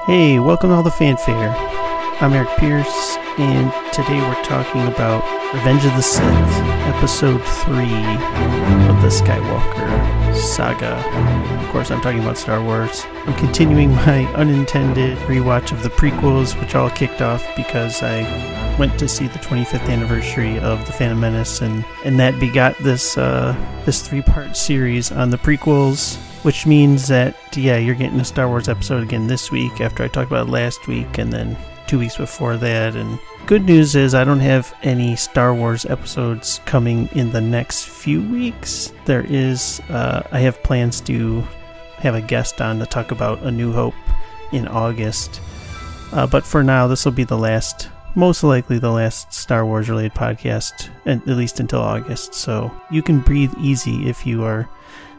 Hey, welcome to All the Fanfare. I'm Eric Pierce, and today we're talking about Revenge of the Sith, Episode 3 of the Skywalker Saga. Of course, I'm talking about Star Wars. I'm continuing my unintended rewatch of the prequels, which all kicked off because I went to see the 25th anniversary of The Phantom Menace, and that begot this three-part series on the prequels, which means that, you're getting a Star Wars episode again this week after I talked about it last week, and then 2 weeks before that. And good news is I don't have any Star Wars episodes coming in the next few weeks. There is, I have plans to have a guest on to talk about A New Hope in August. But for now, this will be most likely the last Star Wars related podcast, at least until August. So you can breathe easy if you are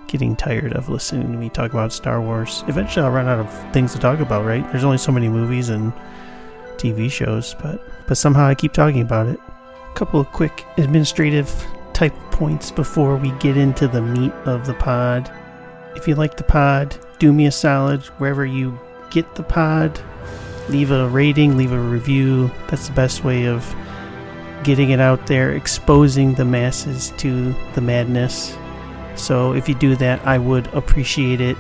getting tired of listening to me talk about Star Wars. Eventually I'll run out of things to talk about, right? There's only so many movies and TV shows, but somehow I keep talking about it. A couple of quick administrative type points before we get into the meat of the pod. If you like the pod, do me a solid wherever you get the pod. Leave a rating, leave a review. That's the best way of getting it out there, exposing the masses to the madness. So if you do that, I would appreciate it.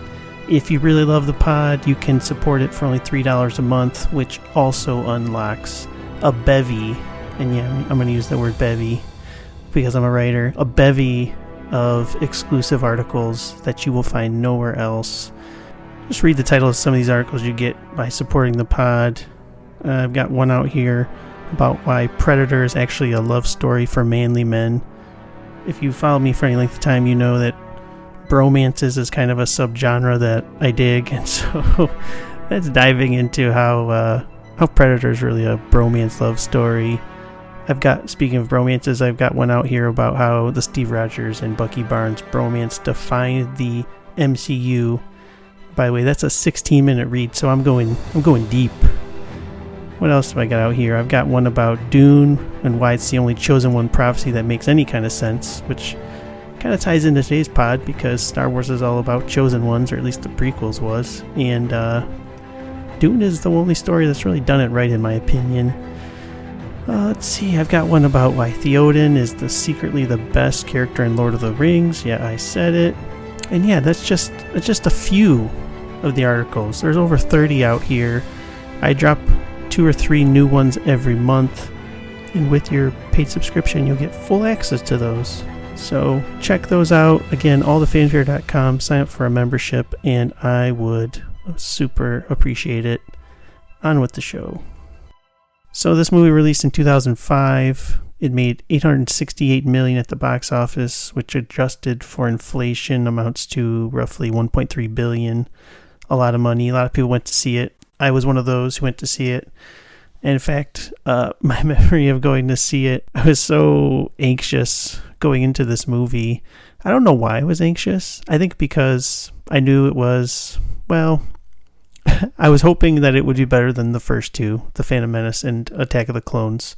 If you really love the pod, you can support it for only $3 a month, which also unlocks a bevy, and I'm going to use the word bevy because I'm a writer, a bevy of exclusive articles that you will find nowhere else. Just read the title of some of these articles you get by supporting the pod. I've got one out here about why Predator is actually a love story for manly men. If you follow me for any length of time, you know that bromances is kind of a subgenre that I dig, and so that's diving into how Predator is really a bromance love story. Speaking of bromances, I've got one out here about how the Steve Rogers and Bucky Barnes bromance defined the MCU. By the way, that's a 16-minute read, so I'm going deep. What else have I got out here? I've got one about Dune and why it's the only chosen one prophecy that makes any kind of sense, which kind of ties into today's pod because Star Wars is all about chosen ones, or at least the prequels was. And Dune is the only story that's really done it right, in my opinion. Let's see, I've got one about why Theoden is secretly the best character in Lord of the Rings. Yeah, I said it. And that's just a few of the articles. There's over 30 out here. I drop 2 or 3 new ones every month, and with your paid subscription you'll get full access to those. So check those out. Again, allthefanfare.com, sign up for a membership, and I would super appreciate it. On with the show. So this movie released in 2005. It made $868 million at the box office, which adjusted for inflation amounts to roughly $1.3 billion. A lot of money. A lot of people went to see it. I was one of those who went to see it. And in fact, my memory of going to see it, I was so anxious going into this movie. I don't know why I was anxious. I think because I knew it was, I was hoping that it would be better than the first two, The Phantom Menace and Attack of the Clones.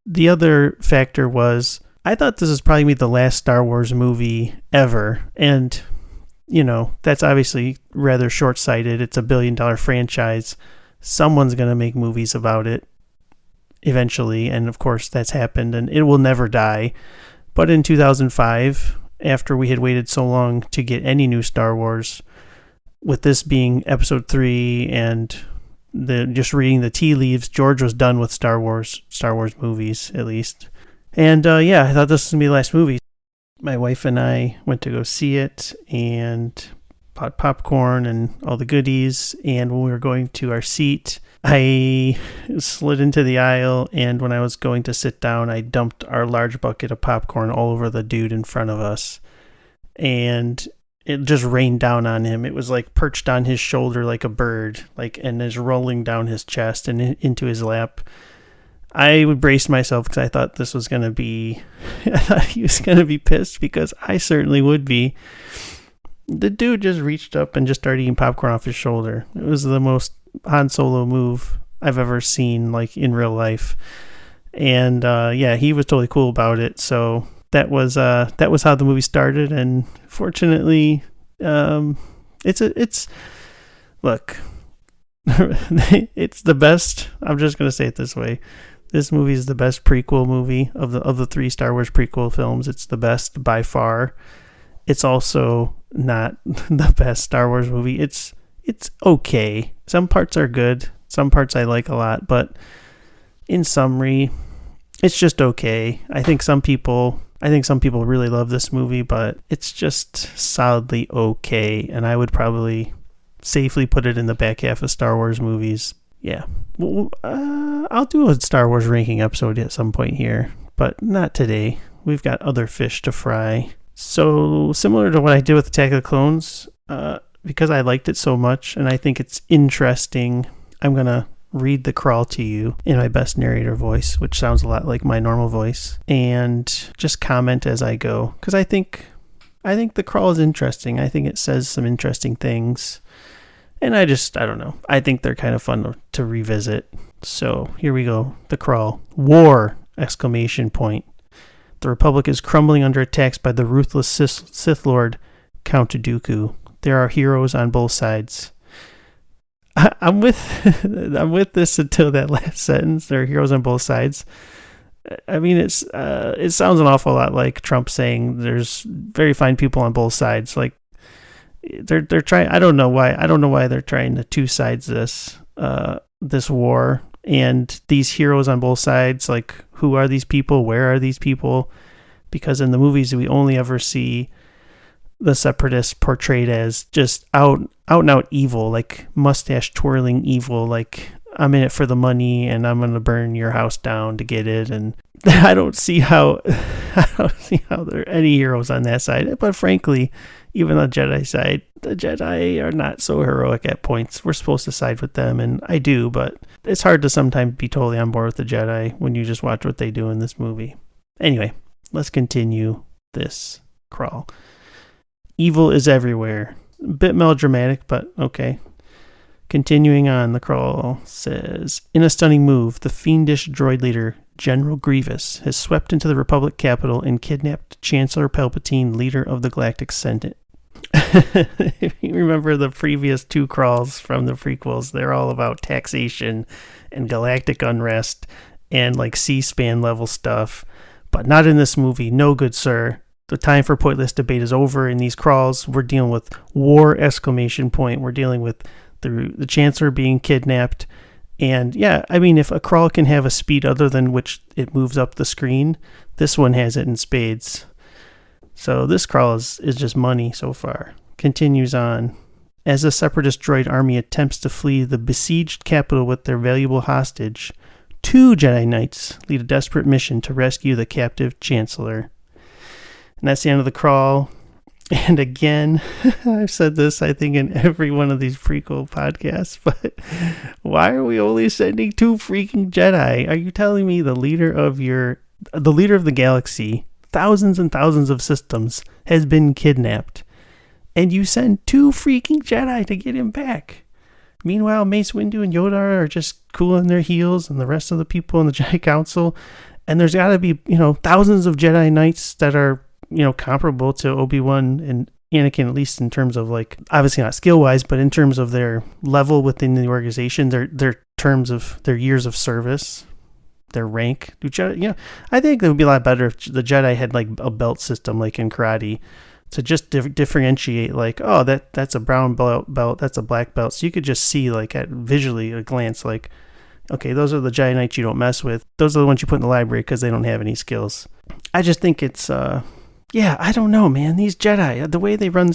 The other factor was, I thought this was probably the last Star Wars movie ever. And that's obviously rather short-sighted. It's a billion-dollar franchise. Someone's going to make movies about it eventually, and of course that's happened, and it will never die. But in 2005, after we had waited so long to get any new Star Wars, with this being Episode 3 and just reading the tea leaves, George was done with Star Wars movies, at least. And I thought this was going to be the last movie. My wife and I went to go see it and bought popcorn and all the goodies. And when we were going to our seat, I slid into the aisle, and when I was going to sit down, I dumped our large bucket of popcorn all over the dude in front of us. And it just rained down on him. It was like perched on his shoulder like a bird, and is rolling down his chest and into his lap. I would brace myself because I thought this was going to be, I thought he was going to be pissed, because I certainly would be. The dude just reached up and just started eating popcorn off his shoulder. It was the most Han Solo move I've ever seen, in real life. And he was totally cool about it. So that was how the movie started. And fortunately, look, It's the best. I'm just going to say it this way. This movie is the best prequel movie of the three Star Wars prequel films. It's the best by far. It's also not the best Star Wars movie. It's okay. Some parts are good. Some parts I like a lot, but in summary, it's just okay. I think some people really love this movie, but it's just solidly okay, and I would probably safely put it in the back half of Star Wars movies. Yeah. Well, I'll do a Star Wars ranking episode at some point here, but not today. We've got other fish to fry. So, similar to what I did with Attack of the Clones, because I liked it so much and I think it's interesting, I'm going to read the crawl to you in my best narrator voice, which sounds a lot like my normal voice, and just comment as I go, because I think the crawl is interesting. I think it says some interesting things, and I don't know. I think they're kind of fun to revisit. So here we go. The crawl. War! ! The Republic is crumbling under attacks by the ruthless Sith Lord Count Dooku. There are heroes on both sides. I'm with this until that last sentence. There are heroes on both sides. I mean, it sounds an awful lot like Trump saying there's very fine people on both sides. Like they're trying. I don't know why they're trying to two sides this war. And these heroes on both sides, like, who are these people? Where are these people? Because in the movies, we only ever see the separatists portrayed as just out and out evil, like mustache twirling evil, like I'm in it for the money and I'm going to burn your house down to get it. And I don't see how there are any heroes on that side. But frankly, even on the Jedi side, the Jedi are not so heroic at points. We're supposed to side with them, and I do, but it's hard to sometimes be totally on board with the Jedi when you just watch what they do in this movie. Anyway, let's continue this crawl. Evil is everywhere. A bit melodramatic, but okay. Continuing on, the crawl says, in a stunning move, the fiendish droid leader, General Grievous, has swept into the Republic capital and kidnapped Chancellor Palpatine, leader of the Galactic Senate. If you remember the previous two crawls from the prequels, they're all about taxation and galactic unrest and like C-SPAN level stuff, but not in this movie. No, good sir. The time for pointless debate is over. In these crawls, we're dealing with war! We're dealing with the Chancellor being kidnapped. And yeah, I mean, if a crawl can have a speed other than which it moves up the screen, this one has it in spades. So this crawl is just money so far. Continues on. As the separatist droid army attempts to flee the besieged capital with their valuable hostage, 2 Jedi Knights lead a desperate mission to rescue the captive Chancellor. And that's the end of the crawl. And again, I've said this, I think, in every one of these prequel podcasts, but why are we only sending 2 freaking Jedi? Are you telling me the leader of the galaxy, thousands and thousands of systems, has been kidnapped, and you send 2 freaking Jedi to get him back? Meanwhile, Mace Windu and Yoda are just cooling their heels, and the rest of the people in the Jedi Council, and there's got to be, thousands of Jedi Knights that are, comparable to Obi-Wan and Anakin, at least in terms of, like, obviously not skill-wise, but in terms of their level within the organization, their terms of their years of service, their rank. I think it would be a lot better if the Jedi had, like, a belt system, like in karate, to just differentiate, like, oh, that's a brown belt, that's a black belt. So you could just see, like, at visually a glance, like, okay, those are the Jedi Knights you don't mess with. Those are the ones you put in the library because they don't have any skills. I just think it's, I don't know, man. These Jedi, the way they run,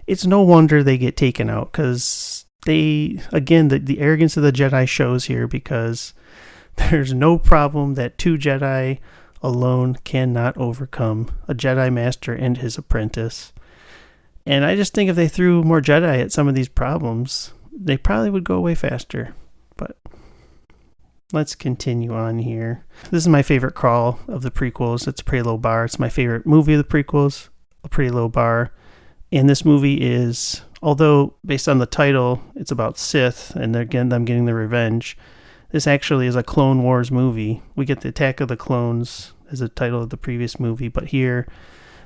it's no wonder they get taken out, because the arrogance of the Jedi shows here, because there's no problem that 2 Jedi alone cannot overcome, a Jedi Master and his apprentice. And I just think if they threw more Jedi at some of these problems, they probably would go away faster. But let's continue on here. This is my favorite crawl of the prequels. It's a pretty low bar. It's my favorite movie of the prequels, a pretty low bar. And this movie is, although based on the title, it's about Sith, and again, them getting their revenge, this actually is a Clone Wars movie. We get the Attack of the Clones as the title of the previous movie, but here,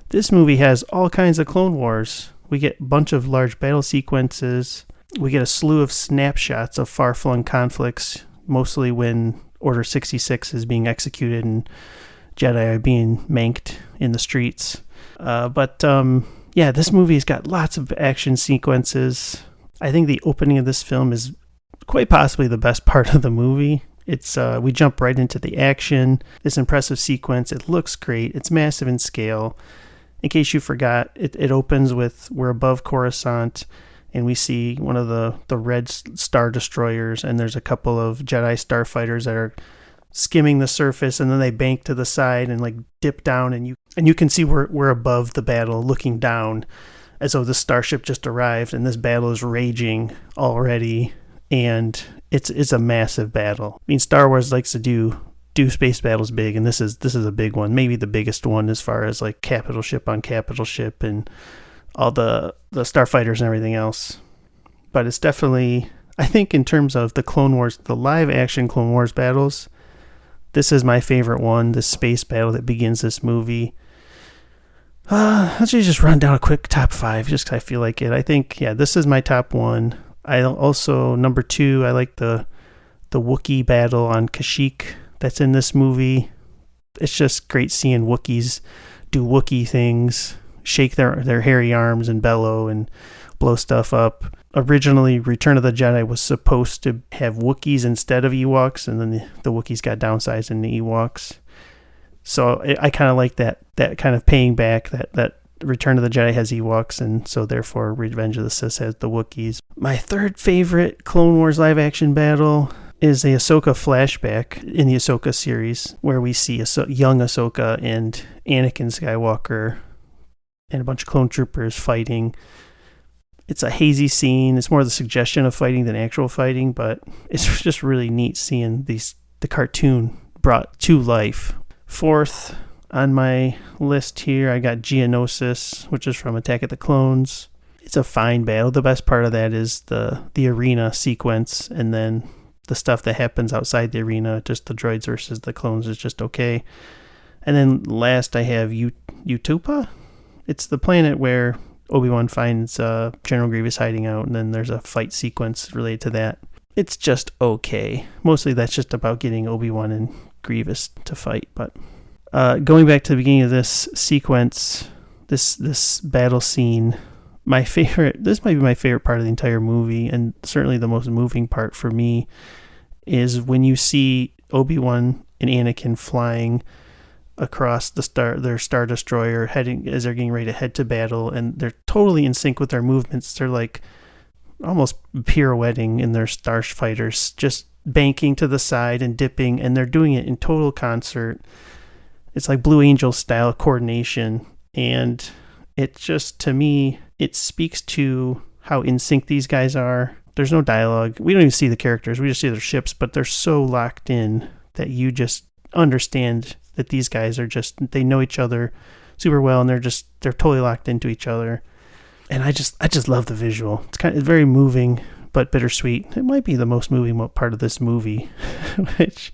this movie has all kinds of Clone Wars. We get a bunch of large battle sequences. We get a slew of snapshots of far-flung conflicts, mostly when Order 66 is being executed and Jedi are being manked in the streets. Yeah, this movie's got lots of action sequences. I think the opening of this film is quite possibly the best part of the movie. It's we jump right into the action, this impressive sequence. It looks great. It's massive in scale. In case you forgot, it opens with we're above Coruscant, and we see one of the red Star Destroyers, and there's a couple of Jedi starfighters that are skimming the surface, and then they bank to the side and like dip down, and you can see we're above the battle, looking down, as though the starship just arrived, and this battle is raging already, and it's a massive battle. I mean, Star Wars likes to do space battles big, and this is a big one, maybe the biggest one as far as like capital ship on capital ship and all the starfighters and everything else. But it's definitely, I think, in terms of the Clone Wars, the live action Clone Wars battles, this is my favorite one, the space battle that begins this movie. Let's just run down a quick top 5, just because I feel like it. I think, yeah, this is my top 1. I also, number 2, I like the Wookiee battle on Kashyyyk that's in this movie. It's just great seeing Wookiees do Wookiee things, shake their hairy arms and bellow and blow stuff up. Originally, Return of the Jedi was supposed to have Wookiees instead of Ewoks, and then the Wookiees got downsized into Ewoks. So I kind of like that kind of paying back, that Return of the Jedi has Ewoks, and so therefore Revenge of the Sith has the Wookiees. My third favorite Clone Wars live action battle is the Ahsoka flashback in the Ahsoka series, where we see young Ahsoka and Anakin Skywalker and a bunch of clone troopers fighting. It's a hazy scene. It's more the suggestion of fighting than actual fighting, but it's just really neat seeing the cartoon brought to life. Fourth on my list here, I got Geonosis, which is from Attack of the Clones. It's a fine battle. The best part of that is the arena sequence, and then the stuff that happens outside the arena, just the droids versus the clones, is just okay. And then last I have Utupa. It's the planet where Obi-Wan finds General Grievous hiding out, and then there's a fight sequence related to that. It's just okay. Mostly that's just about getting Obi-Wan and Grievous to fight. But going back to the beginning of this sequence, this battle scene, this might be my favorite part of the entire movie, and certainly the most moving part for me, is when you see Obi-Wan and Anakin flying across their Star Destroyer, as they're getting ready to head to battle, and they're totally in sync with their movements. They're like almost pirouetting in their starfighters, just banking to the side and dipping, and they're doing it in total concert. It's like Blue Angel style coordination, and it just, to me, it speaks to how in sync these guys are. There's no dialogue. We don't even see the characters. We just see their ships, but they're so locked in that you just understand that these guys they know each other super well, and they're totally locked into each other. And I just love the visual. It's very moving, but bittersweet. It might be the most moving part of this movie, which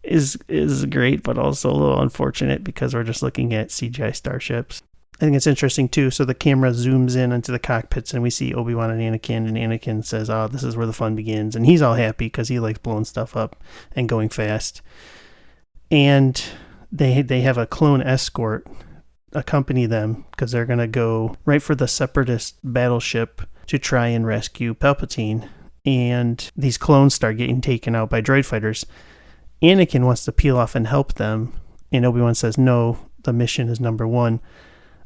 is great, but also a little unfortunate because we're just looking at CGI starships. I think it's interesting too. So the camera zooms in into the cockpits, and we see Obi-Wan and Anakin says, "Oh, this is where the fun begins." And he's all happy because he likes blowing stuff up and going fast. And they have a clone escort accompany them because they're going to go right for the Separatist battleship to try and rescue Palpatine. And these clones start getting taken out by droid fighters. Anakin wants to peel off and help them, and Obi-Wan says, "No, the mission is number 1."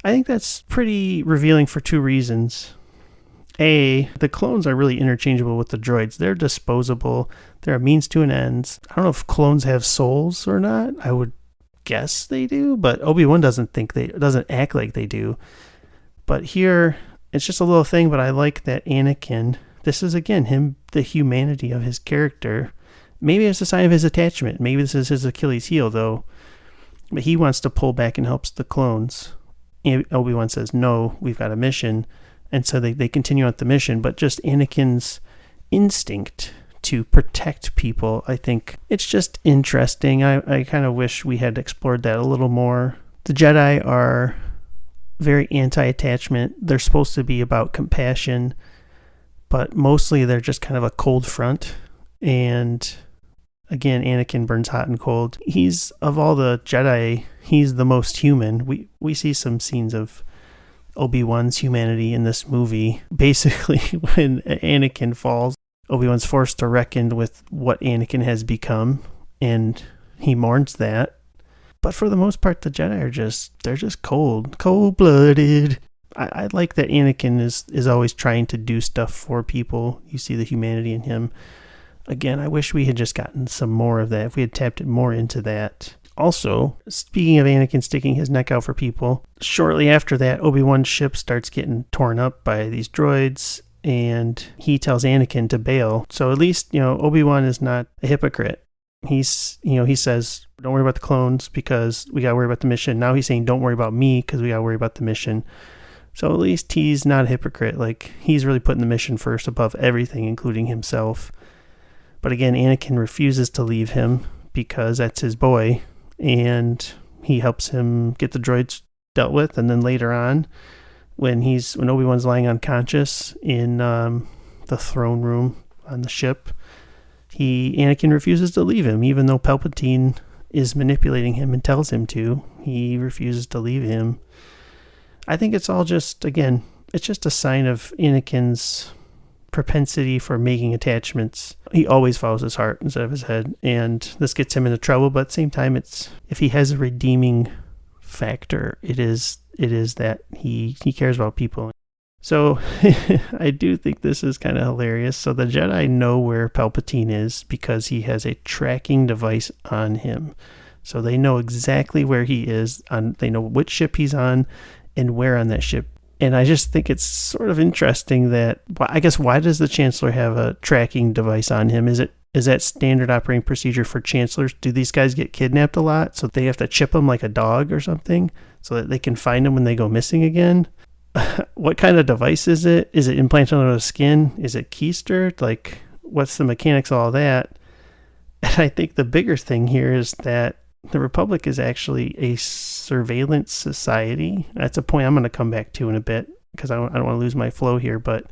I think that's pretty revealing for 2 reasons. A, the clones are really interchangeable with the droids. They're disposable. They're a means to an end. I don't know if clones have souls or not. I would guess they do, but Obi-Wan doesn't act like they do. But here, it's just a little thing, but I like that Anakin, this is again the humanity of his character. Maybe it's a sign of his attachment. Maybe this is his Achilles heel, though. But he wants to pull back and helps the clones. And Obi-Wan says, "No, we've got a mission." And so they continue on the mission, but just Anakin's instinct to protect people, I think it's just interesting. I kind of wish we had explored that a little more. The Jedi are very anti-attachment. They're supposed to be about compassion. but mostly they're just kind of a cold front. And again, Anakin burns hot and cold. He's, of all the Jedi, he's the most human. We see some scenes of Obi-Wan's humanity in this movie. Basically, when Anakin falls, Obi-Wan's forced to reckon with what Anakin has become, and he mourns that. But for the most part, the Jedi they're just cold-blooded. I like that Anakin is always trying to do stuff for people. You see the humanity in him. Again, I wish we had just gotten some more of that, if we had tapped it more into that. Also, speaking of Anakin sticking his neck out for people, shortly after that, Obi-Wan's ship starts getting torn up by these droids, and he tells Anakin to bail. So at least, Obi-Wan is not a hypocrite. He says, don't worry about the clones because we got to worry about the mission. Now he's saying, don't worry about me because we got to worry about the mission. So at least he's not a hypocrite. Like, he's really putting the mission first above everything, including himself. But again, Anakin refuses to leave him because that's his boy, and he helps him get the droids dealt with. And then later on, when Obi-Wan's lying unconscious in the throne room on the ship, Anakin refuses to leave him, even though Palpatine is manipulating him and tells him to. He refuses to leave him. I think it's all just, again, it's just a sign of Anakin's propensity for making attachments. He always follows his heart instead of his head, and this gets him into trouble. But at the same time, if he has a redeeming factor, it is that he cares about people. So I do think this is kind of hilarious. So the Jedi know where Palpatine is because he has a tracking device on him. So they know exactly where he is. They know which ship he's on and where on that ship. And I just think it's sort of interesting that, I guess, why does the Chancellor have a tracking device on him? Is that standard operating procedure for Chancellors? Do these guys get kidnapped a lot, so they have to chip them like a dog or something so that they can find them when they go missing again? What kind of device is it? Is it implanted under the skin? Is it keistered? Like, what's the mechanics of all that? And I think the bigger thing here is that the Republic is actually a surveillance society. That's a point I'm going to come back to in a bit because I don't want to lose my flow here, but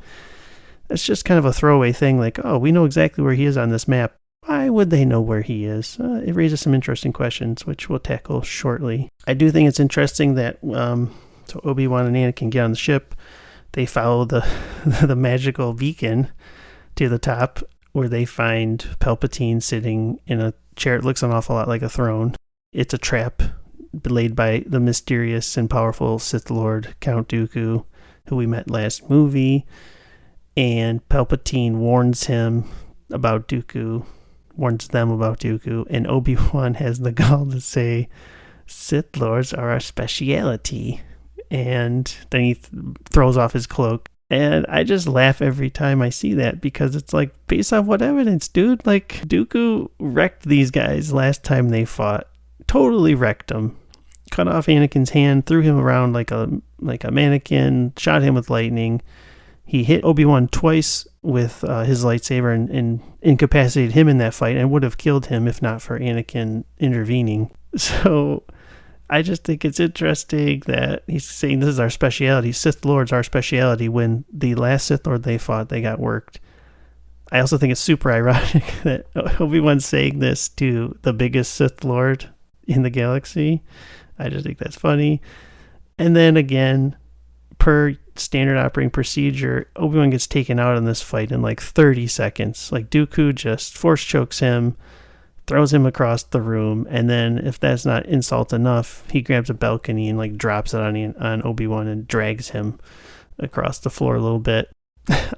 it's just kind of a throwaway thing like, oh, we know exactly where he is on this map. Why would they know where he is? It raises some interesting questions, which we'll tackle shortly. I do think it's interesting that so Obi-Wan and Anakin get on the ship. They follow the magical beacon to the top where they find Palpatine sitting in a chair. It looks an awful lot like a throne. It's a trap laid by the mysterious and powerful Sith Lord Count Dooku, who we met last movie. And Palpatine warns them about Dooku, and Obi-Wan has the gall to say, Sith Lords are our speciality. And then he throws off his cloak. And I just laugh every time I see that because it's like, based on what evidence, dude? Like, Dooku wrecked these guys last time they fought. Totally wrecked them. Cut off Anakin's hand, threw him around like a mannequin, shot him with lightning. He hit Obi-Wan twice with his lightsaber and incapacitated him in that fight and would have killed him if not for Anakin intervening. So I just think it's interesting that he's saying this is our speciality. Sith Lord's our speciality, when the last Sith Lord they fought, they got worked. I also think it's super ironic that Obi-Wan's saying this to the biggest Sith Lord in the galaxy. I just think that's funny. And then again, per standard operating procedure, Obi-Wan gets taken out in this fight in like 30 seconds. Like, Dooku just force chokes him, throws him across the room, and then if that's not insult enough, he grabs a balcony and like drops it on Obi-Wan and drags him across the floor a little bit.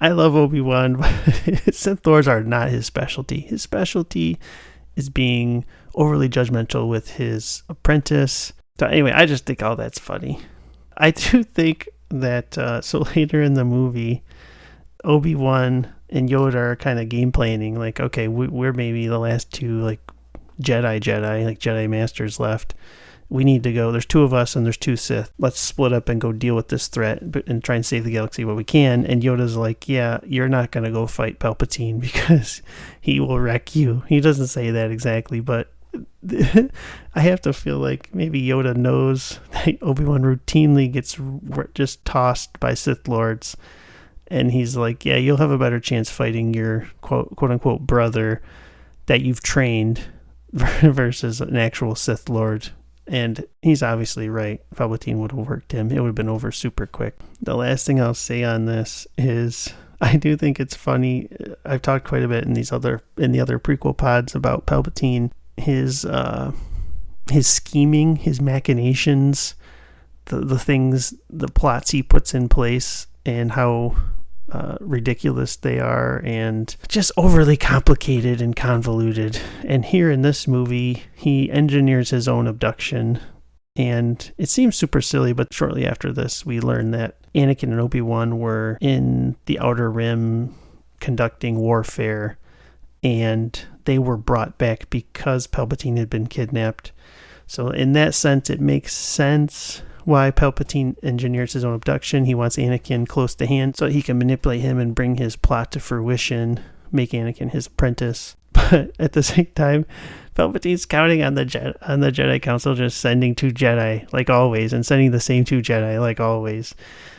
I love Obi-Wan, but Sith Lords are not his specialty. His specialty is being overly judgmental with his apprentice. So anyway, I just think all that's funny. I do think that so later in the movie, Obi-Wan and Yoda are kind of game planning, like, okay, we're maybe the last two like Jedi masters left. We need to go. There's two of us and there's two Sith. Let's split up and go deal with this threat and try and save the galaxy what we can. And Yoda's like, yeah, you're not going to go fight Palpatine because he will wreck you. He doesn't say that exactly, but I have to feel like maybe Yoda knows that Obi-Wan routinely gets just tossed by Sith Lords. And he's like, yeah, you'll have a better chance fighting your quote unquote brother that you've trained versus an actual Sith Lord. And he's obviously right. Palpatine would have worked him. It would have been over super quick. The last thing I'll say on this is I do think it's funny. I've talked quite a bit in the other prequel pods about Palpatine, his scheming, his machinations, the things, the plots he puts in place, and how ridiculous they are and just overly complicated and convoluted. And here in this movie, he engineers his own abduction, and it seems super silly, but shortly after this, we learn that Anakin and Obi-Wan were in the Outer Rim conducting warfare, and they were brought back because Palpatine had been kidnapped. So in that sense, it makes sense why Palpatine engineers his own abduction. He wants Anakin close to hand so he can manipulate him and bring his plot to fruition, make Anakin his apprentice. But at the same time, Palpatine's counting on the Jedi Council just sending 2 Jedi like always, and sending the same 2 Jedi like always.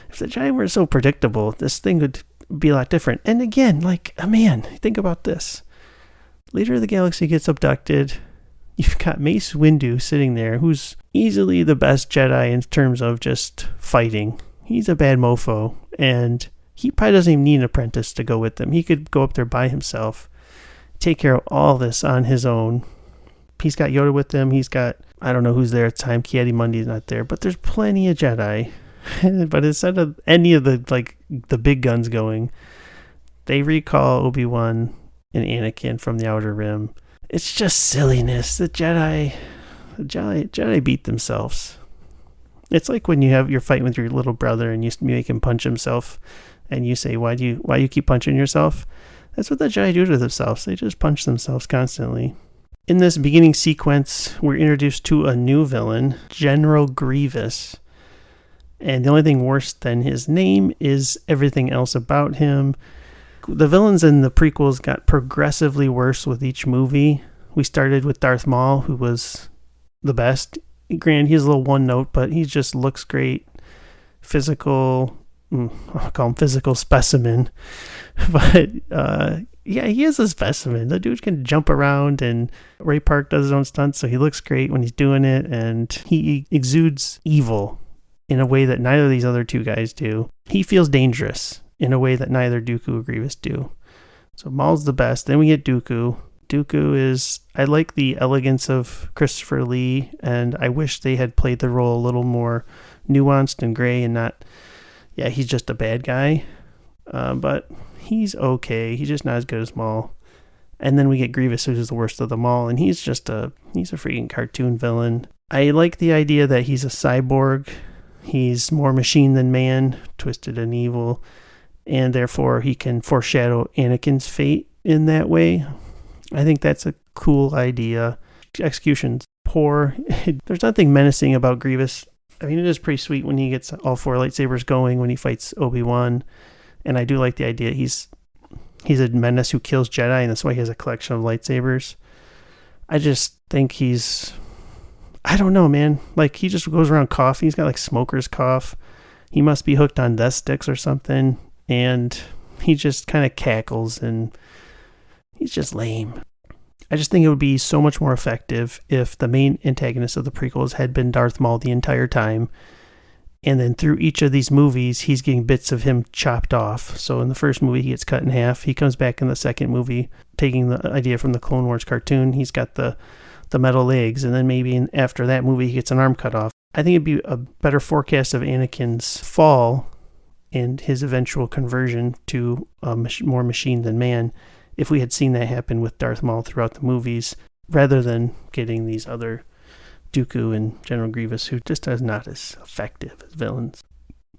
If the Jedi were so predictable, this thing would be a lot different. And again, man, think about this. Leader of the Galaxy gets abducted. You've got Mace Windu sitting there, who's easily the best Jedi in terms of just fighting. He's a bad mofo, and he probably doesn't even need an apprentice to go with him. He could go up there by himself, take care of all this on his own. He's got Yoda with him. He's got, I don't know who's there at the time. Ki-Adi-Mundi's not there, but there's plenty of Jedi. But instead of any of the big guns going, they recall Obi-Wan and Anakin from the Outer Rim. It's just silliness. The Jedi beat themselves. It's like when you're fighting with your little brother and you make him punch himself, and you say, why you keep punching yourself? That's what the Jedi do to themselves. They just punch themselves constantly. In this beginning sequence, we're introduced to a new villain, General Grievous. And the only thing worse than his name is everything else about him. The villains in the prequels got progressively worse with each movie. We started with Darth Maul, who was the best. Granted, he's a little one note, but he just looks great. I'll call him physical specimen. But yeah, he is a specimen. The dude can jump around, and Ray Park does his own stunts, so he looks great when he's doing it, and he exudes evil in a way that neither of these other 2 guys do. He feels dangerous in a way that neither Dooku or Grievous do. So Maul's the best. Then we get Dooku. Dooku is, I like the elegance of Christopher Lee, and I wish they had played the role a little more nuanced and gray and not, yeah, he's just a bad guy. But he's okay. He's just not as good as Maul. And then we get Grievous, who's the worst of them all, and he's a freaking cartoon villain. I like the idea that he's a cyborg. He's more machine than man, twisted and evil, and therefore he can foreshadow Anakin's fate in that way. I think that's a cool idea. Execution's poor. There's nothing menacing about Grievous. I mean, it is pretty sweet when he gets all 4 lightsabers going when he fights Obi-Wan, and I do like the idea he's a menace who kills Jedi, and that's why he has a collection of lightsabers. I just think I don't know, man. He just goes around coughing. He's got smoker's cough. He must be hooked on death sticks or something. And he just kind of cackles, and he's just lame. I just think it would be so much more effective if the main antagonist of the prequels had been Darth Maul the entire time. And then through each of these movies, he's getting bits of him chopped off. So in the first movie, he gets cut in half. He comes back in the second movie, taking the idea from the Clone Wars cartoon. He's got the metal legs, and then maybe after that movie he gets an arm cut off. I think it'd be a better forecast of Anakin's fall and his eventual conversion to more machine than man if we had seen that happen with Darth Maul throughout the movies, rather than getting these other Dooku and General Grievous, who just are not as effective as villains.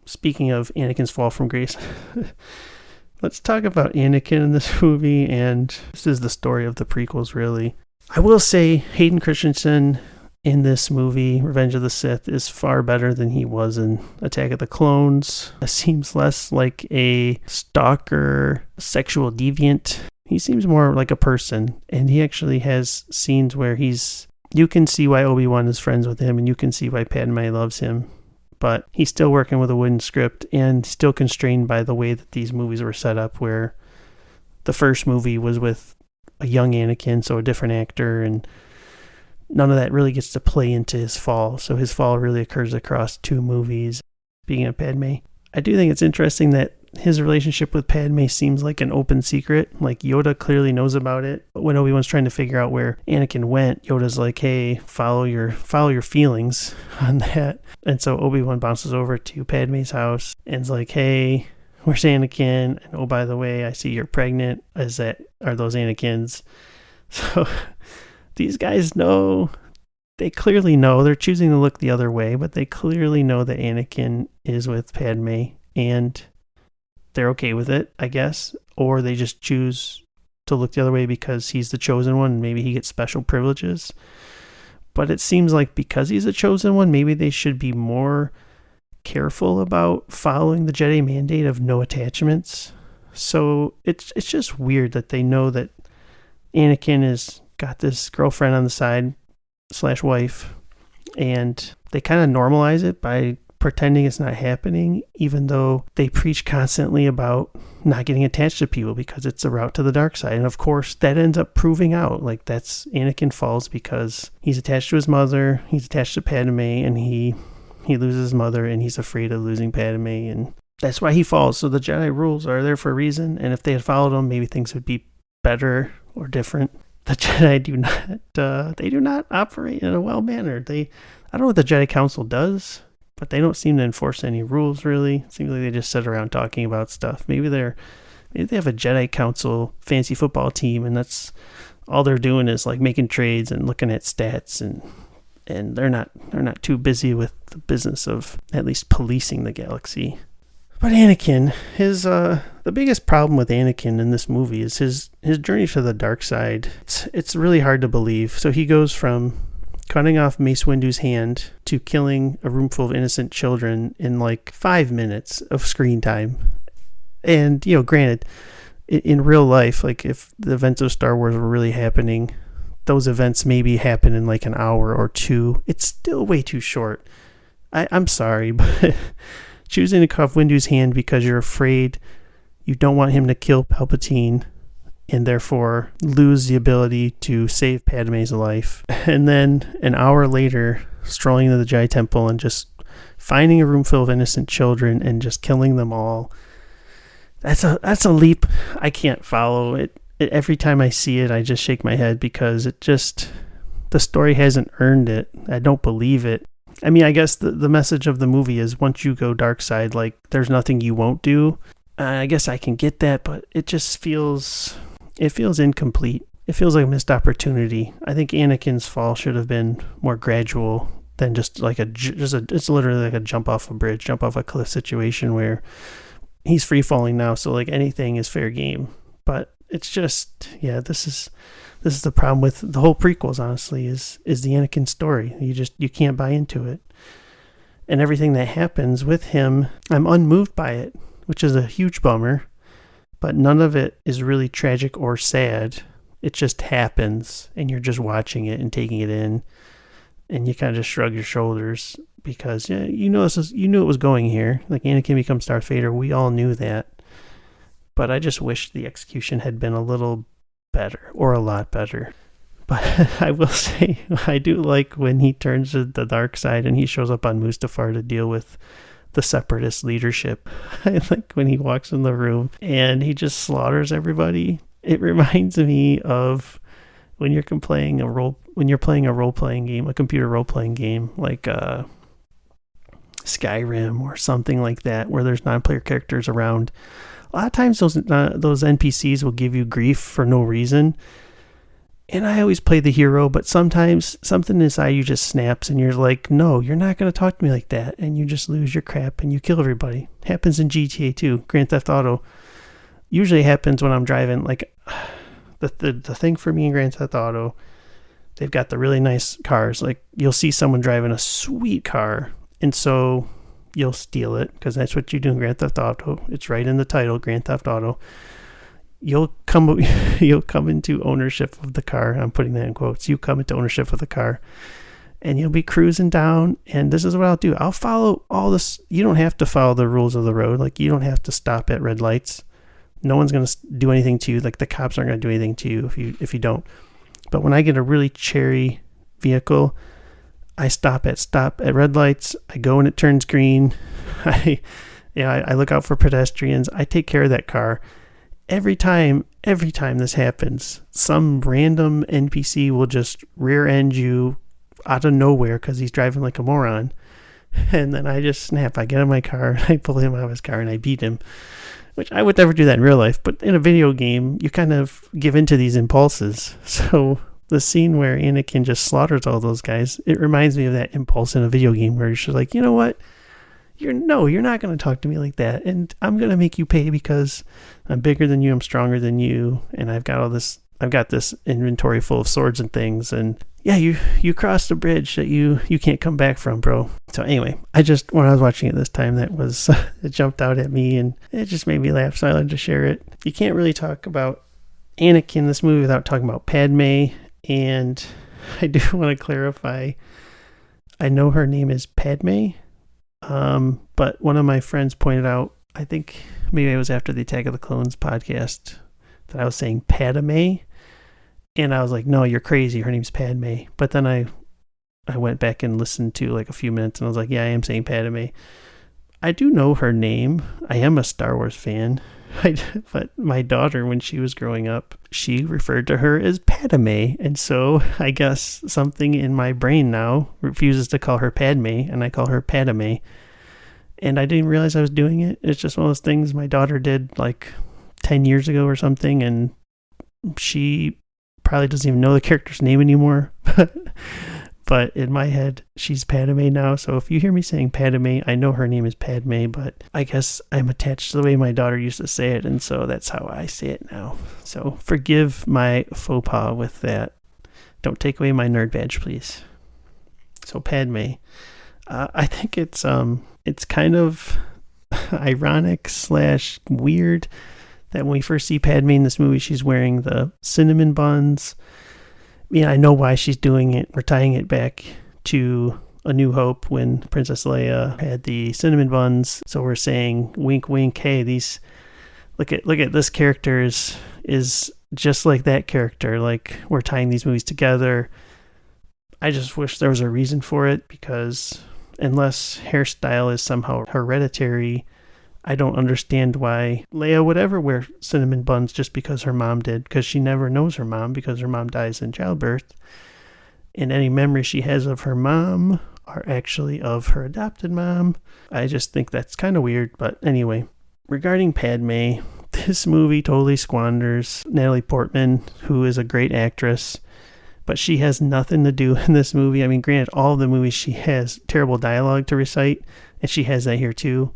Speaking of Anakin's fall from grace, let's talk about Anakin in this movie, and this is the story of the prequels, really. I will say Hayden Christensen in this movie, Revenge of the Sith, is far better than he was in Attack of the Clones. It seems less like a stalker, sexual deviant. He seems more like a person, and he actually has scenes where you can see why Obi-Wan is friends with him, and you can see why Padme loves him. but he's still working with a wooden script and still constrained by the way that these movies were set up, where the first movie was with a young Anakin, so a different actor, and none of that really gets to play into his fall. So his fall really occurs across 2 movies. Speaking of Padme, I do think it's interesting that his relationship with Padme seems like an open secret. Like, Yoda clearly knows about it. But when Obi-Wan's trying to figure out where Anakin went, Yoda's like, hey, follow your feelings on that. And so Obi-Wan bounces over to Padme's house and's like, hey, where's Anakin? And oh, by the way, I see you're pregnant. Are those Anakins? So these guys know. They clearly know. They're choosing to look the other way, but they clearly know that Anakin is with Padme, and they're okay with it, I guess. Or they just choose to look the other way because he's the chosen one and maybe he gets special privileges. But it seems like because he's a chosen one, maybe they should be more careful about following the Jedi mandate of no attachments. So it's just weird that they know that Anakin has got this girlfriend on the side / wife, and they kind of normalize it by pretending it's not happening, even though they preach constantly about not getting attached to people because it's a route to the dark side. And of course, that ends up proving out. Like, that's Anakin falls because he's attached to his mother, he's attached to Padme, and he loses his mother, and he's afraid of losing Padme, and that's why he falls. So the Jedi rules are there for a reason, and if they had followed them, maybe things would be better or different. The Jedi do not operate in a well manner. I don't know what the Jedi Council does, but they don't seem to enforce any rules, really. It seems like they just sit around talking about stuff. Maybe they have a Jedi Council fancy football team, and that's all they're doing is like making trades and looking at stats, and they're not too busy with the business of at least policing the galaxy. But Anakin, the biggest problem with Anakin in this movie is his journey to the dark side. It's really hard to believe. So he goes from cutting off Mace Windu's hand to killing a room full of innocent children in like 5 minutes of screen time. And, granted, in real life, like if the events of Star Wars were really happening, those events maybe happen in like an hour or 2. It's still way too short. I'm sorry, but choosing to cut off Windu's hand because you're afraid you don't want him to kill Palpatine and therefore lose the ability to save Padme's life. And then an hour later, strolling into the Jedi Temple and just finding a room full of innocent children and just killing them all. That's a leap I can't follow. Every time I see it, I just shake my head because the story hasn't earned it. I don't believe it. I mean, I guess the message of the movie is once you go dark side, like, there's nothing you won't do. I guess I can get that, but it just feels incomplete. It feels like a missed opportunity. I think Anakin's fall should have been more gradual than just like it's literally like a jump off a bridge, jump off a cliff situation where he's free falling now. So like anything is fair game, but it's just, this is the problem with the whole prequels, honestly, is the Anakin story. You can't buy into it. And everything that happens with him, I'm unmoved by it, which is a huge bummer, but none of it is really tragic or sad. It just happens, and you're just watching it and taking it in, and you kind of just shrug your shoulders because, you knew it was going here. Like, Anakin becomes Darth Vader. We all knew that. But I just wish the execution had been a little better, or a lot better. But I will say, I do like when he turns to the dark side and he shows up on Mustafar to deal with the separatist leadership. I like when he walks in the room and he just slaughters everybody. It reminds me of when you're playing a role-playing game, a computer role-playing game, like Skyrim or something like that, where there's non-player characters around. A lot of times those NPCs will give you grief for no reason. And I always play the hero, but sometimes something inside you just snaps and you're like, no, you're not going to talk to me like that. And you just lose your crap and you kill everybody. Happens in GTA too, Grand Theft Auto. Usually happens when I'm driving. Like the thing for me in Grand Theft Auto, they've got the really nice cars. Like you'll see someone driving a sweet car, and so you'll steal it because that's what you do in Grand Theft Auto. It's right in the title, Grand Theft Auto. You'll come into ownership of the car. I'm putting that in quotes. You come into ownership of the car, and you'll be cruising down, and this is what I'll do. I'll follow all this. You don't have to follow the rules of the road. Like, you don't have to stop at red lights. No one's going to do anything to you. Like, the cops aren't going to do anything to you if you don't. But when I get a really cherry vehicle, I stop at red lights. I go when it turns green. I look out for pedestrians. I take care of that car. Every time this happens, some random NPC will just rear end you out of nowhere because he's driving like a moron. And then I just snap. I get in my car, I pull him out of his car, and I beat him. Which I would never do that in real life, but in a video game, you kind of give into these impulses. So the scene where Anakin just slaughters all those guys, it reminds me of that impulse in a video game where you're just like, you know what? You're not going to talk to me like that, and I'm going to make you pay because I'm bigger than you, I'm stronger than you, and I've got this inventory full of swords and things, and yeah, you crossed a bridge that you can't come back from, bro. So anyway, when I was watching it this time, it jumped out at me, and it just made me laugh, so I wanted to share it. You can't really talk about Anakin in this movie without talking about Padme, and I do want to clarify, I know her name is Padme, but one of my friends pointed out, I think maybe it was after the Attack of the Clones podcast, that I was saying Padme. And I was like, no, you're crazy. Her name's Padme. But then I went back and listened to like a few minutes, and I was like, yeah, I am saying Padme. I do know her name. I am a Star Wars fan. But my daughter, when she was growing up, she referred to her as Padme. And so I guess something in my brain now refuses to call her Padme, and I call her Padme. And I didn't realize I was doing it. It's just one of those things my daughter did like 10 years ago or something, and she probably doesn't even know the character's name anymore. But in my head, she's Padme now. So if you hear me saying Padme, I know her name is Padme, but I guess I'm attached to the way my daughter used to say it, and so that's how I say it now. So forgive my faux pas with that. Don't take away my nerd badge, please. So Padme, I think it's kind of ironic / weird that when we first see Padme in this movie, she's wearing the cinnamon buns. I know why she's doing it. We're tying it back to A New Hope when Princess Leia had the cinnamon buns. So we're saying, wink, wink, hey, look at this character is just like that character. Like, we're tying these movies together. I just wish there was a reason for it, because unless hairstyle is somehow hereditary, I don't understand why Leia would ever wear cinnamon buns just because her mom did, because she never knows her mom because her mom dies in childbirth. And any memories she has of her mom are actually of her adopted mom. I just think that's kind of weird. But anyway, regarding Padme, this movie totally squanders Natalie Portman, who is a great actress, but she has nothing to do in this movie. I mean, granted, all of the movies she has terrible dialogue to recite, and she has that here too.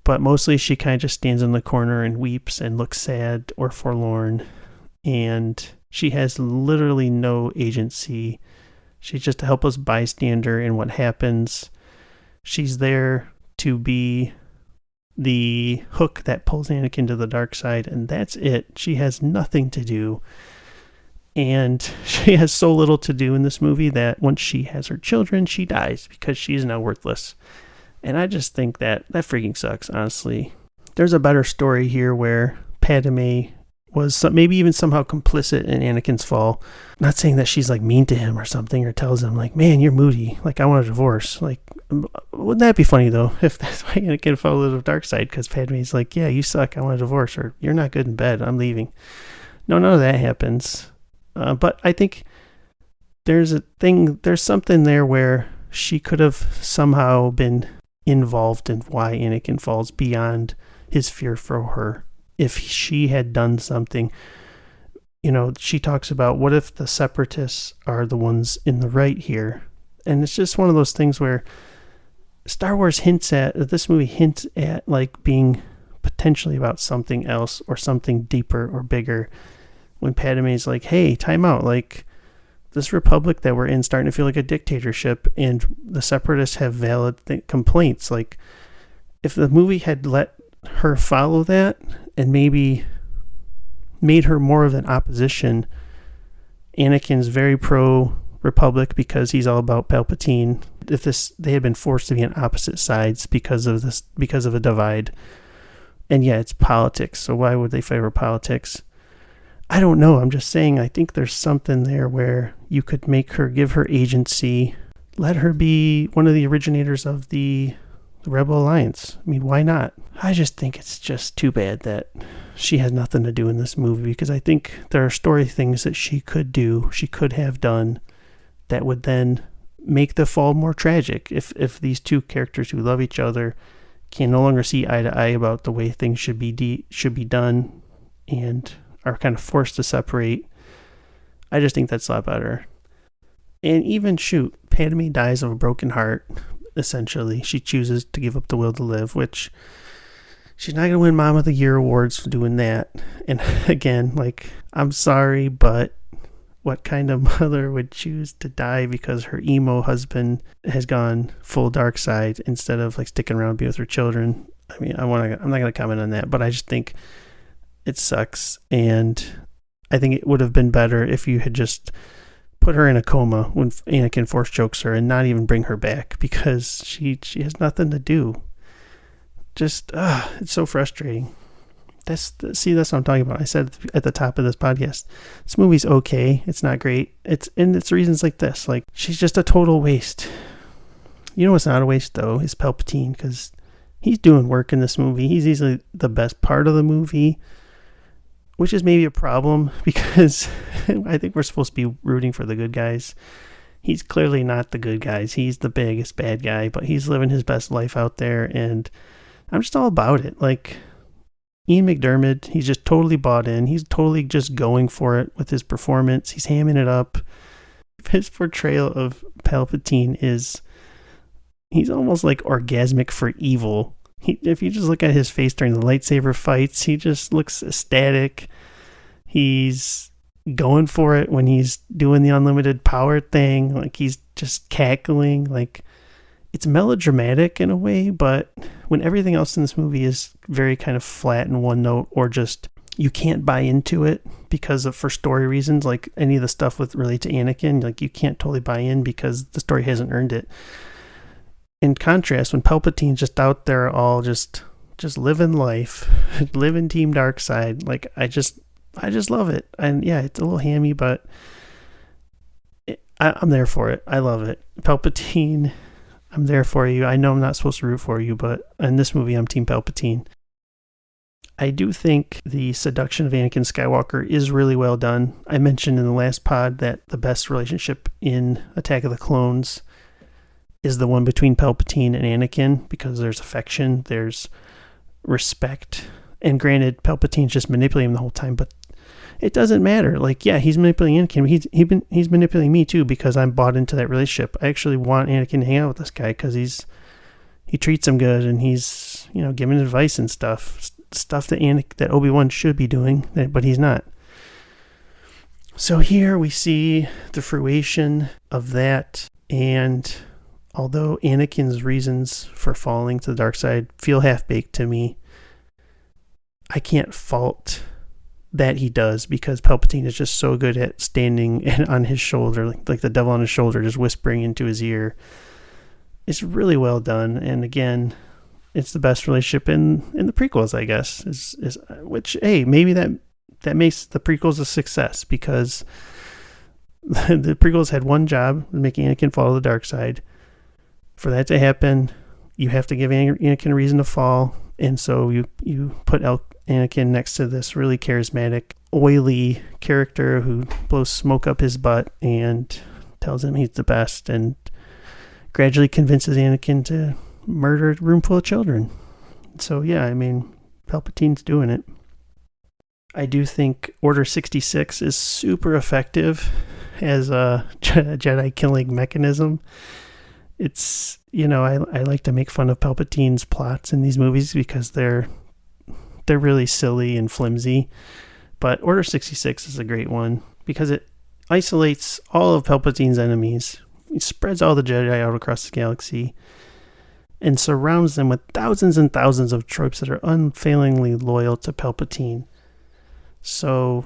But mostly she kind of just stands in the corner and weeps and looks sad or forlorn. And she has literally no agency. She's just a helpless bystander in what happens. She's there to be the hook that pulls Anakin to the dark side, and that's it. She has nothing to do. And she has so little to do in this movie that once she has her children, she dies because she's now worthless. And I just think that freaking sucks, honestly. There's a better story here where Padme was maybe even somehow complicit in Anakin's fall. I'm not saying that she's like mean to him or something, or tells him like, man, you're moody. Like, I want a divorce. Like, wouldn't that be funny though, if that's why Anakin fell to the dark side? Because Padme's like, yeah, you suck. I want a divorce, or you're not good in bed. I'm leaving. No, none of that happens. But I think there's something there where she could have somehow been involved in why Anakin falls beyond his fear for her. If she had done something, she talks about, what if the separatists are the ones in the right here? And it's just one of those things where this movie hints at like being potentially about something else or something deeper or bigger. When Padme's like, hey, time out, like, this republic that we're in starting to feel like a dictatorship, and the separatists have valid complaints. Like, if the movie had let her follow that and maybe made her more of an opposition, Anakin's very pro Republic because he's all about Palpatine. If they had been forced to be on opposite sides because of a divide. And yeah, it's politics, so why would they favor politics? I don't know. I'm just saying, I think there's something there where you could give her agency, let her be one of the originators of the Rebel Alliance. I mean, why not? I just think it's just too bad that she has nothing to do in this movie, because I think there are story things that she could have done that would then make the fall more tragic. If these two characters who love each other can no longer see eye to eye about the way things should be done and are kind of forced to separate, I just think that's a lot better. And even Padme dies of a broken heart, essentially. She chooses to give up the will to live, which she's not going to win Mom of the Year awards for doing that. And again, like, I'm sorry, but what kind of mother would choose to die because her emo husband has gone full dark side instead of like sticking around and be with her children? I mean, I'm not going to comment on that, but I just think it sucks. And I think it would have been better if you had just put her in a coma when Anakin force chokes her and not even bring her back, because she has nothing to do. Just, it's so frustrating. That's what I'm talking about. I said at the top of this podcast, this movie's okay. It's not great. It's reasons like this. Like, she's just a total waste. You know what's not a waste, though, is Palpatine, because he's doing work in this movie. He's easily the best part of the movie, which is maybe a problem, because I think we're supposed to be rooting for the good guys. He's clearly not the good guys. He's the biggest bad guy, but he's living his best life out there, and I'm just all about it. Like, Ian McDiarmid, he's just totally bought in. He's totally just going for it with his performance. He's hamming it up. His portrayal of Palpatine he's almost like orgasmic for evil. If you just look at his face during the lightsaber fights, he just looks ecstatic. He's going for it when he's doing the unlimited power thing. Like, he's just cackling. Like, it's melodramatic in a way, but when everything else in this movie is very kind of flat and one note, or just you can't buy into it for story reasons, like any of the stuff related to Anakin, like you can't totally buy in because the story hasn't earned it. In contrast, when Palpatine's just out there all just living life, living Team Darkseid, like I just love it. And yeah, it's a little hammy, but I'm there for it. I love it. Palpatine, I'm there for you. I know I'm not supposed to root for you, but in this movie, I'm Team Palpatine. I do think the seduction of Anakin Skywalker is really well done. I mentioned in the last pod that the best relationship in Attack of the Clones is the one between Palpatine and Anakin, because there's affection, there's respect. And granted, Palpatine's just manipulating him the whole time, but it doesn't matter. Like, yeah, he's manipulating Anakin. He's manipulating me too, because I'm bought into that relationship. I actually want Anakin to hang out with this guy because he treats him good, and he's, giving advice and stuff that Obi-Wan should be doing, but he's not. So here we see the fruition of that, and although Anakin's reasons for falling to the dark side feel half-baked to me, I can't fault that he does, because Palpatine is just so good at standing on his shoulder, like the devil on his shoulder, just whispering into his ear. It's really well done, and again, it's the best relationship in the prequels, I guess. Which, hey, maybe that makes the prequels a success, because the prequels had one job, making Anakin fall to the dark side. For that to happen, you have to give Anakin a reason to fall, and so you put Anakin next to this really charismatic, oily character who blows smoke up his butt and tells him he's the best, and gradually convinces Anakin to murder a room full of children. So yeah, I mean, Palpatine's doing it. I do think Order 66 is super effective as a Jedi killing mechanism. It's, I like to make fun of Palpatine's plots in these movies because they're really silly and flimsy. But Order 66 is a great one because it isolates all of Palpatine's enemies. It spreads all the Jedi out across the galaxy and surrounds them with thousands and thousands of troops that are unfailingly loyal to Palpatine. So,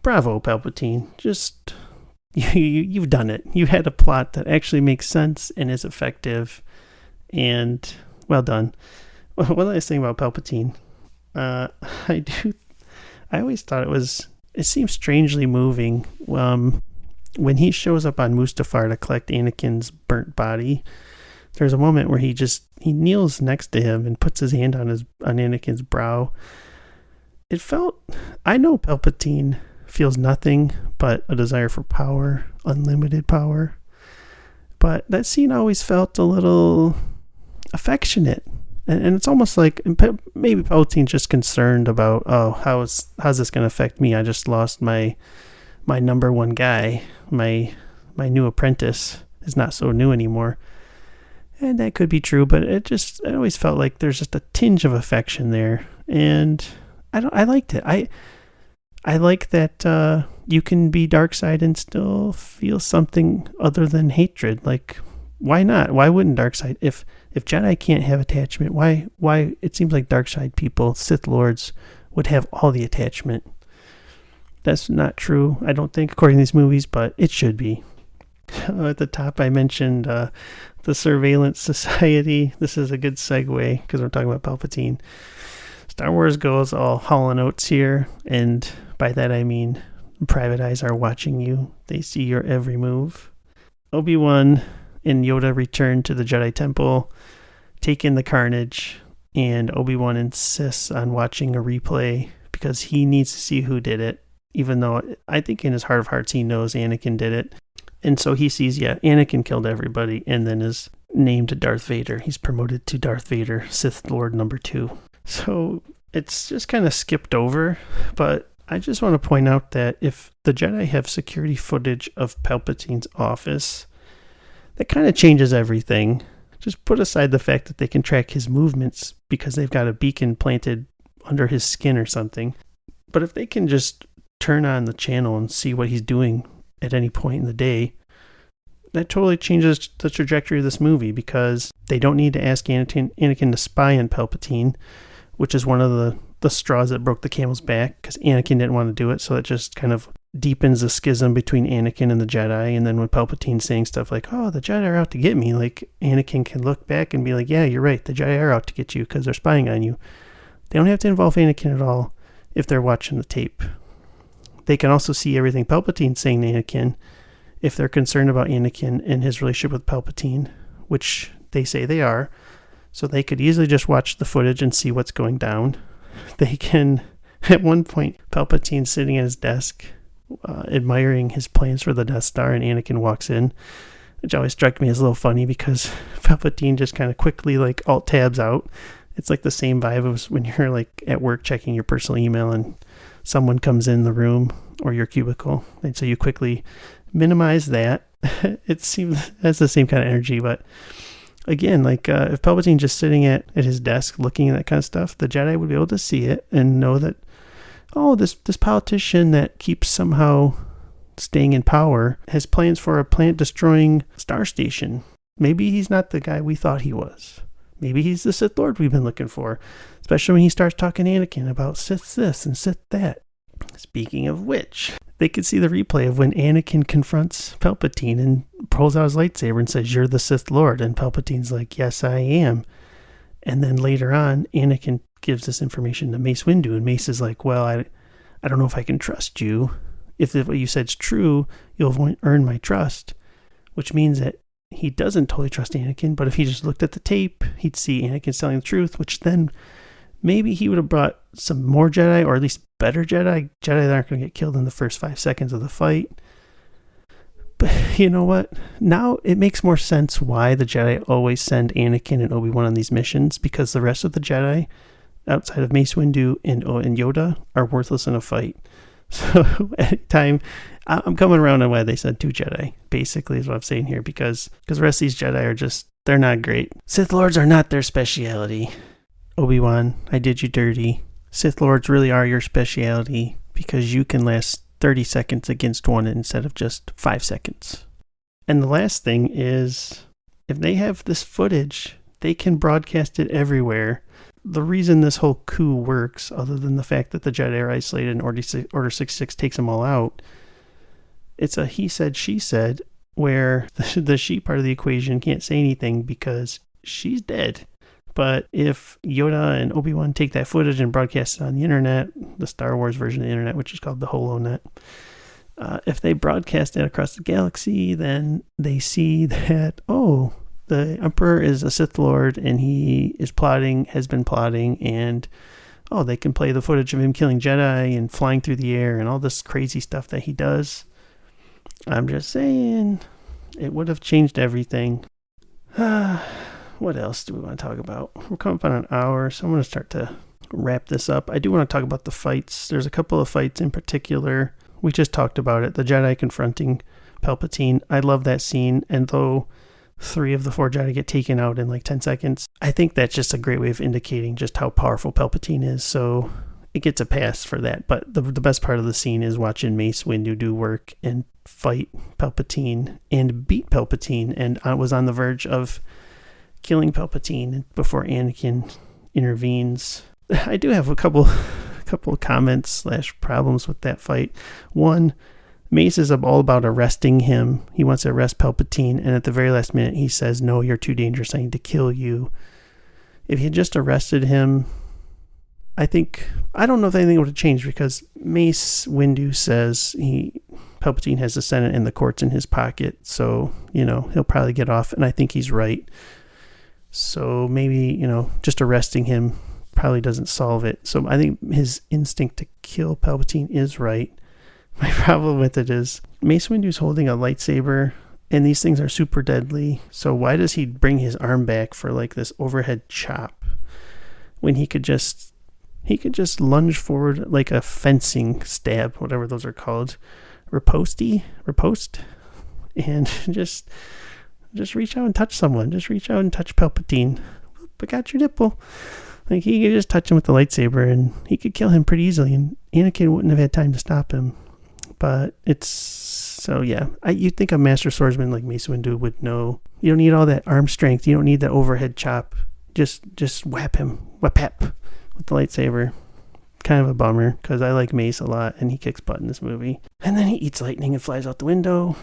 bravo, Palpatine. Just you've done it. You had a plot that actually makes sense and is effective, and well done. One last thing about Palpatine. I always thought it seems strangely moving when he shows up on Mustafar to collect Anakin's burnt body. There's a moment where he kneels next to him and puts his hand on Anakin's brow. It felt, I know Palpatine feels nothing but a desire for power, unlimited power, but that scene always felt a little affectionate. And it's almost like maybe Palpatine's just concerned about, how's this going to affect me? I just lost my number one guy. My new apprentice is not so new anymore. And that could be true, but it always felt like there's just a tinge of affection there. And I liked it. I like that you can be dark side and still feel something other than hatred. Like, why not? Why wouldn't dark side? If Jedi can't have attachment, why it seems like dark side people, Sith Lords, would have all the attachment. That's not true, I don't think, according to these movies, but it should be. At the top, I mentioned the Surveillance Society. This is a good segue because we're talking about Palpatine. Star Wars goes all Hall & Oates here, and by that I mean private eyes are watching you. They see your every move. Obi-Wan and Yoda return to the Jedi Temple, take in the carnage, and Obi-Wan insists on watching a replay because he needs to see who did it, even though I think in his heart of hearts he knows Anakin did it. And so he sees, Anakin killed everybody and then is named Darth Vader. He's promoted to Darth Vader, Sith Lord number 2. So it's just kind of skipped over, but I just want to point out that if the Jedi have security footage of Palpatine's office, that kind of changes everything. Just put aside the fact that they can track his movements because they've got a beacon planted under his skin or something. But if they can just turn on the channel and see what he's doing at any point in the day, that totally changes the trajectory of this movie because they don't need to ask Anakin to spy on Palpatine, which is one of the straws that broke the camel's back because Anakin didn't want to do it. So it just kind of deepens the schism between Anakin and the Jedi. And then when Palpatine's saying stuff like, oh, the Jedi are out to get me, like Anakin can look back and be like, yeah, you're right. The Jedi are out to get you because they're spying on you. They don't have to involve Anakin at all if they're watching the tape. They can also see everything Palpatine's saying to Anakin if they're concerned about Anakin and his relationship with Palpatine, which they say they are. So they could easily just watch the footage and see what's going down. They can, at one point, Palpatine's sitting at his desk, admiring his plans for the Death Star, and Anakin walks in, which always struck me as a little funny because Palpatine just kind of quickly alt tabs out. It's like the same vibe as when you're at work checking your personal email and someone comes in the room or your cubicle, and so you quickly minimize that. It seems has the same kind of energy, but again, if Palpatine's just sitting at his desk looking at that kind of stuff, the Jedi would be able to see it and know that, oh, this politician that keeps somehow staying in power has plans for a planet-destroying star station. Maybe he's not the guy we thought he was. Maybe he's the Sith Lord we've been looking for, especially when he starts talking to Anakin about Sith this and Sith that. Speaking of which, they could see the replay of when Anakin confronts Palpatine and pulls out his lightsaber and says, you're the Sith Lord. And Palpatine's like, yes, I am. And then later on, Anakin gives this information to Mace Windu. And Mace is like, well, I don't know if I can trust you. If what you said's true, you'll earn my trust. Which means that he doesn't totally trust Anakin. But if he just looked at the tape, he'd see Anakin telling the truth, which then maybe he would have brought some more Jedi, or at least better Jedi that aren't going to get killed in the first 5 seconds of the fight. But you know what? Now it makes more sense why the Jedi always send Anakin and Obi-Wan on these missions, because the rest of the Jedi, outside of Mace Windu and Yoda, are worthless in a fight. So anytime, I'm coming around on why they said 2 Jedi, basically is what I'm saying here, because the rest of these Jedi are just, they're not great. Sith Lords are not their speciality. Obi-Wan, I did you dirty. Sith Lords really are your speciality because you can last 30 seconds against one instead of just 5 seconds. And the last thing is, if they have this footage, they can broadcast it everywhere. The reason this whole coup works, other than the fact that the Jedi are isolated and Order 66 takes them all out, it's a he said, she said, where the she part of the equation can't say anything because she's dead. But if Yoda and Obi-Wan take that footage and broadcast it on the internet, the Star Wars version of the internet, which is called the HoloNet, if they broadcast it across the galaxy, then they see that, oh, the Emperor is a Sith Lord and he is plotting, has been plotting, and oh, they can play the footage of him killing Jedi and flying through the air and all this crazy stuff that he does. I'm just saying, it would have changed everything. What else do we want to talk about? We're coming up on an hour, so I'm going to start to wrap this up. I do want to talk about the fights. There's a couple of fights in particular. We just talked about it. The Jedi confronting Palpatine. I love that scene, and though 3 of the 4 Jedi get taken out in like 10 seconds, I think that's just a great way of indicating just how powerful Palpatine is, so it gets a pass for that. But the best part of the scene is watching Mace Windu do work and fight Palpatine and beat Palpatine, and I was on the verge of killing Palpatine before Anakin intervenes. I do have a couple comments / problems with that fight. One, Mace is all about arresting him. He wants to arrest Palpatine, and at the very last minute he says, no, you're too dangerous, I need to kill you. If he had just arrested him, I don't know if anything would have changed, because Mace Windu says Palpatine has the Senate and the courts in his pocket, so, he'll probably get off, and I think he's right. So maybe, just arresting him probably doesn't solve it. So I think his instinct to kill Palpatine is right. My problem with it is Mace Windu's holding a lightsaber, and these things are super deadly. So why does he bring his arm back for like this overhead chop when he could just lunge forward like a fencing stab, whatever those are called, riposte, and just reach out and touch someone. Just reach out and touch Palpatine. I got your nipple. Like, he could just touch him with the lightsaber and he could kill him pretty easily, and Anakin wouldn't have had time to stop him. But you'd think a master swordsman like Mace Windu would know. You don't need all that arm strength. You don't need that overhead chop. Just whap him, with the lightsaber. Kind of a bummer, because I like Mace a lot and he kicks butt in this movie. And then he eats lightning and flies out the window.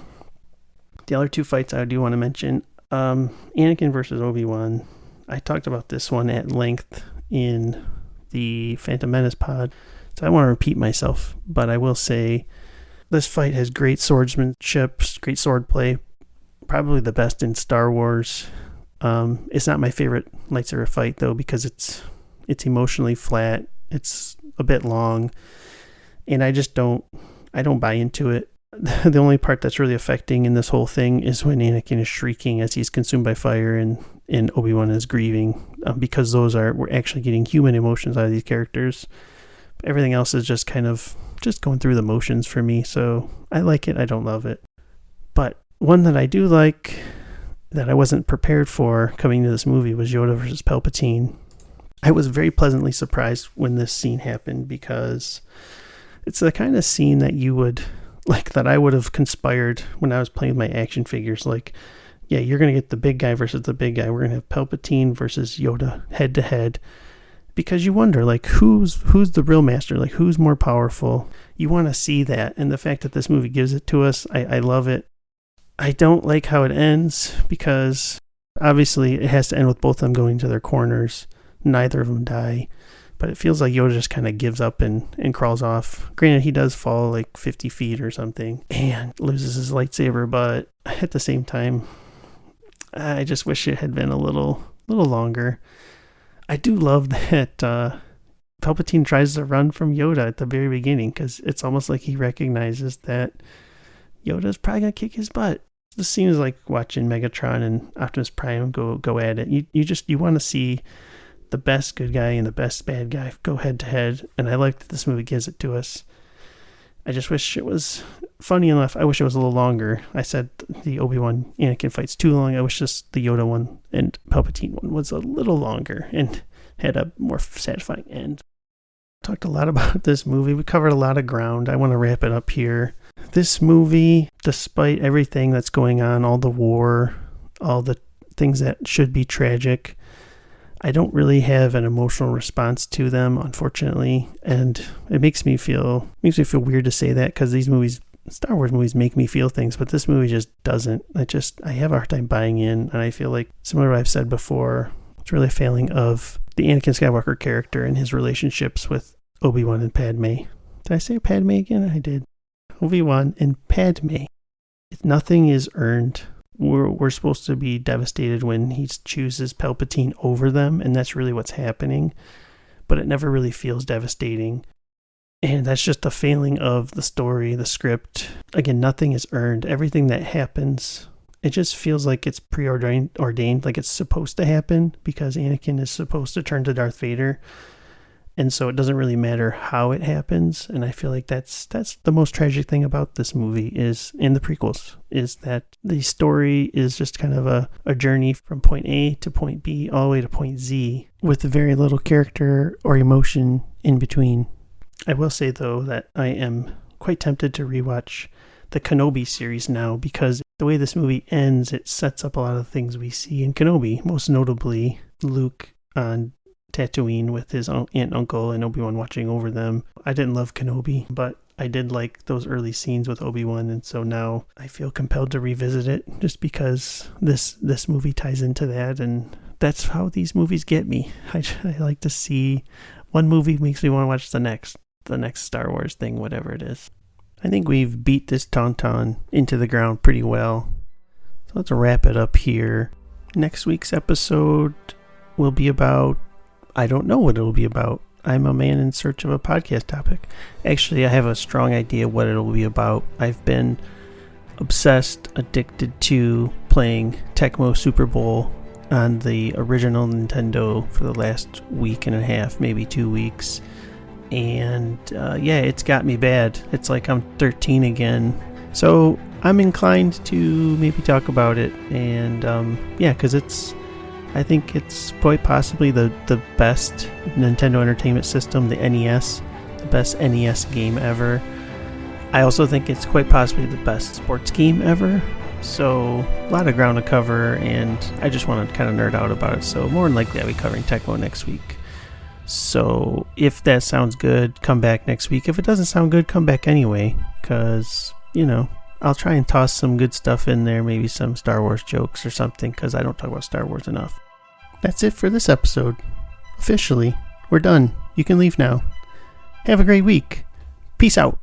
The other 2 fights I do want to mention, Anakin versus Obi-Wan. I talked about this one at length in the Phantom Menace pod, so I don't want to repeat myself, but I will say this fight has great swordsmanship, great swordplay, probably the best in Star Wars. It's not my favorite lightsaber fight, though, because it's emotionally flat, it's a bit long, and I don't buy into it. The only part that's really affecting in this whole thing is when Anakin is shrieking as he's consumed by fire and Obi-Wan is grieving, because we're actually getting human emotions out of these characters. Everything else is just kind of just going through the motions for me, so I like it, I don't love it. But one that I do like, that I wasn't prepared for coming to this movie, was Yoda versus Palpatine. I was very pleasantly surprised when this scene happened, because it's the kind of scene that that I would have conspired when I was playing with my action figures. Like, yeah, you're going to get the big guy versus the big guy. We're going to have Palpatine versus Yoda head to head, because you wonder, like, who's the real master? Like, who's more powerful? You want to see that. And the fact that this movie gives it to us, I love it. I don't like how it ends, because obviously it has to end with both of them going to their corners. Neither of them die. But it feels like Yoda just kind of gives up and crawls off. Granted, he does fall like 50 feet or something and loses his lightsaber, but at the same time, I just wish it had been a little longer. I do love that Palpatine tries to run from Yoda at the very beginning, because it's almost like he recognizes that Yoda's probably going to kick his butt. This scene is like watching Megatron and Optimus Prime go at it. You want to see the best good guy and the best bad guy go head to head, and I like that this movie gives it to us. I just wish it was, funny enough, I wish it was a little longer. I said the Obi-Wan Anakin fight's too long. I wish just the Yoda one and Palpatine one was a little longer and had a more satisfying end. Talked a lot about this movie. We covered a lot of ground. I want to wrap it up here. This movie, despite everything that's going on, all the war, all the things that should be tragic, I don't really have an emotional response to them, unfortunately, and it makes me feel weird to say that, because these movies Star Wars movies make me feel things, but this movie just doesn't. I have a hard time buying in, and I feel like, similar to what I've said before, it's really a failing of the Anakin Skywalker character and his relationships with Obi-Wan and Padme. Did I say Padme again? I did. Obi-Wan and Padme. Nothing is earned. We're supposed to be devastated when he chooses Palpatine over them, and that's really what's happening. But it never really feels devastating. And that's just a failing of the story, the script. Again, nothing is earned. Everything that happens, it just feels like it's preordained, like it's supposed to happen because Anakin is supposed to turn to Darth Vader. And so it doesn't really matter how it happens. And I feel like that's the most tragic thing about this movie is, in the prequels, is that the story is just kind of a journey from point A to point B all the way to point Z with very little character or emotion in between. I will say, though, that I am quite tempted to rewatch the Kenobi series now because the way this movie ends, it sets up a lot of things we see in Kenobi, most notably Luke on Tatooine with his aunt and uncle and Obi-Wan watching over them. I didn't love Kenobi, but I did like those early scenes with Obi-Wan, and so now I feel compelled to revisit it just because this movie ties into that, and that's how these movies get me. I like to see one movie makes me want to watch the next Star Wars thing, whatever it is. I think we've beat this tauntaun into the ground pretty well. So let's wrap it up here. Next week's episode will be about, I don't know what it'll be about. I'm a man in search of a podcast topic. Actually, I have a strong idea what it'll be about. I've been obsessed, addicted to playing Tecmo Super Bowl on the original Nintendo for the last week and a half, maybe 2 weeks. And it's got me bad. It's like I'm 13 again. So I'm inclined to maybe talk about it. And because I think it's quite possibly the best Nintendo Entertainment System, the NES, the best NES game ever. I also think it's quite possibly the best sports game ever. So a lot of ground to cover, and I just want to kind of nerd out about it. So more than likely I'll be covering Tecmo next week. So if that sounds good, come back next week. If it doesn't sound good, come back anyway, because, I'll try and toss some good stuff in there, maybe some Star Wars jokes or something, because I don't talk about Star Wars enough. That's it for this episode. Officially, we're done. You can leave now. Have a great week. Peace out.